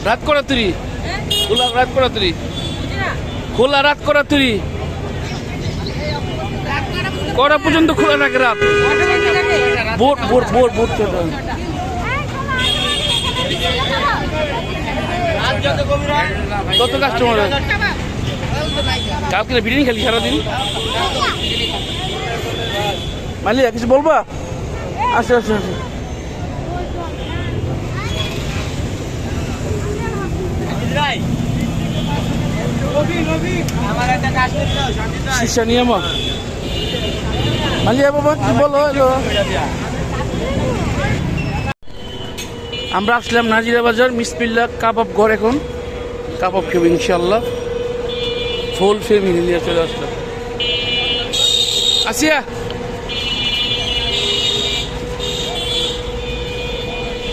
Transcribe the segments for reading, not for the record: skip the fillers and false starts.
রাত করা তুরি খোলা রাত করা তুরি খোলা রাত করা তুরি কটা পর্যন্ত খোলা থাকে রাত বোট বোট বোট বোট কত কাস্টমার কালকে বিরিয়ানি খেলি সারাদিন মালিয়া কিছু বলবা আচ্ছা আচ্ছা আচ্ছা শিষ্যা নিয়ে মালিয়া বাবা কি বলো হলো আমরা আসলাম নাজিরা বাজার মিসবিল্লা কাবাব ঘর এখন কাবাব খেব ইনশাল্লাহ ফুল ফ্যামিলি নিয়ে চলে আসলাম আসিয়া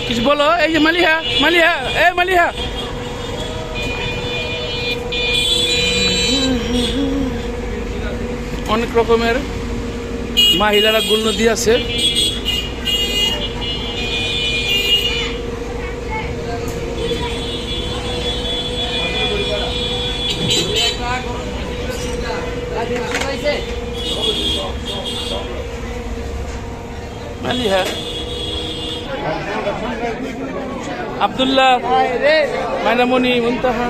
কিছু বলো এই যে মালিহা মালিহা এ মালিহা অনেক রকমের মহিলারা গুল্ন দিয়ে আছে মালিহা আব্দুল্লাহ মাইনামণি মুনতাহা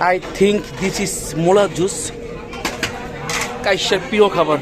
I think this is mola juice. Kaiser প্রিয় খাবার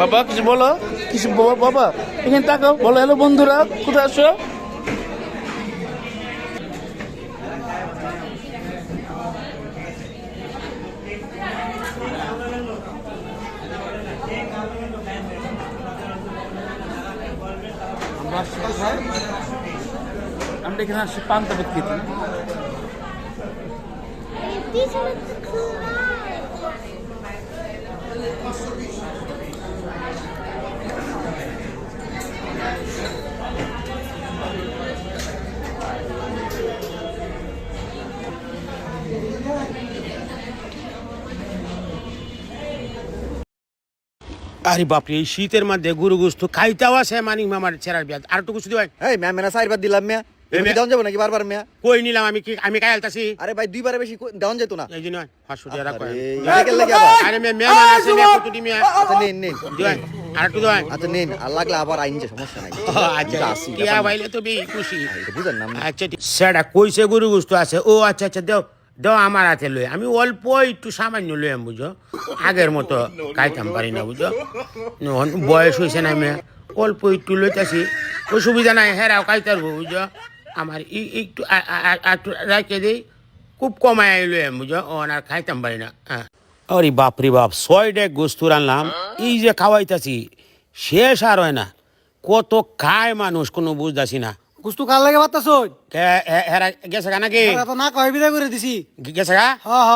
বাবা কিছু বলো কিছু বাবা এখানে তাকাও বলো হ্যালো বন্ধুরা কোথায় আসো আমরা এখানে আসছি পান্তা ভাত খেতে আরে বাপরে এই শীতের মধ্যে গুরু গুস্ত খাইতাও আছে মানিক মামার ছেড়ার বিয়াদ আর টুকু শুধু এই ম্যাম মেনা চারবার দিলাম মিয়া তুমি ডাউন যাবো নাকি বারবার মিয়া কই নিলাম আমি কি আমি খাই আলতাছি আরে ভাই দুইবারে বেশি ডাউন যেত না এই জন্য 500 টাকা রাখো মেডিকেল লাগে আবার আরে মেহমান আছে মে কতটি মে আচ্ছা নিন নিন দিওয়ান আর একটু দিওয়ান আচ্ছা নিন আর লাগলে আবার আইনছে সমস্যা নাই আচ্ছা কিয়া ভাইলে তো বেই খুশি এটা বুঝেন না আচ্ছা সেটা কইছে গুরু গুস্ত আছে ও আচ্ছা আচ্ছা দাও দাও আমার হাতে লই আমি অল্প একটু সামান্য লই আমি বুঝো আগের মতো খাইতাম পারি না বুঝো বয়স হয়েছে না আমি অল্প একটু লইতাছি অসুবিধা নাই হেরাও খাইতারবো বুঝো আমার একটু একটু রাখে দিই খুব কমায় লই আমি বুঝো ও আর খাইতাম পারি না হ্যাঁ আরে বাপরে বাপ 6 ডেক গোস্ত রানলাম এই যে খাওয়াইতাছি শেষ আর হয় না কত খায় মানুষ কোনো বুঝতাছি না কুস্তু কাল লাগে বাতাস হেরা গেছে গা নাকি তো না কয় বিদায় করে দিছি গেছে গা হ হ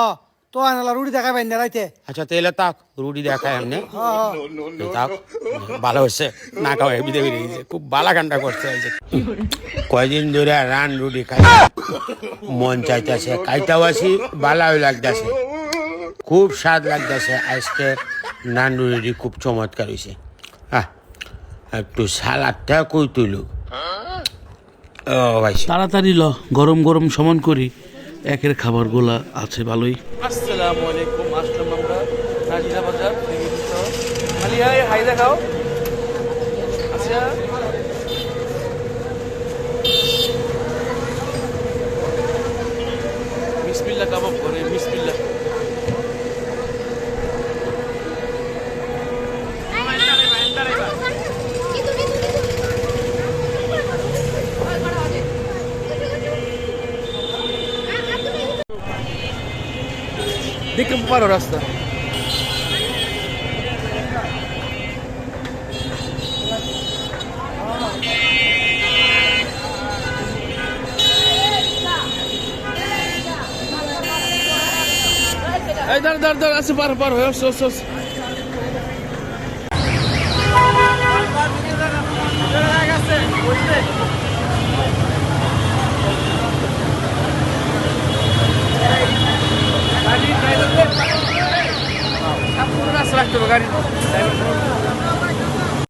তো আনালা রুটি দেখাবেন না রাইতে আচ্ছা তাহলে তাক রুটি দেখায় এমনি তাক ভালো হচ্ছে না খাওয়া বিদে বেরিয়ে গেছে খুব বালা কান্ডা করতে হয়েছে কয়দিন ধরে রান রুটি খাই মন চাইতেছে খাইতেও আসি বালাও লাগতেছে খুব স্বাদ লাগতেছে আজকে নান রুটি খুব চমৎকার হয়েছে একটু সালাদটা কই তুলু ও ভাই তাড়াতাড়ি ল গরম গরম সমান করি একের খাবারগুলা আছে ভালোই আসসালামু আলাইকুম আসলাম আমরা নাজিরা বাজার মালিয়া হাই দেখাও আচ্ছা বিসমিল্লাহ কাবাব করে বিসমিল্লাহ দেখে পারো রাস্তা। এই দাঁড় আছে, পার হয়ে আসো। গাড়ি রাখতে হবে, গাড়ি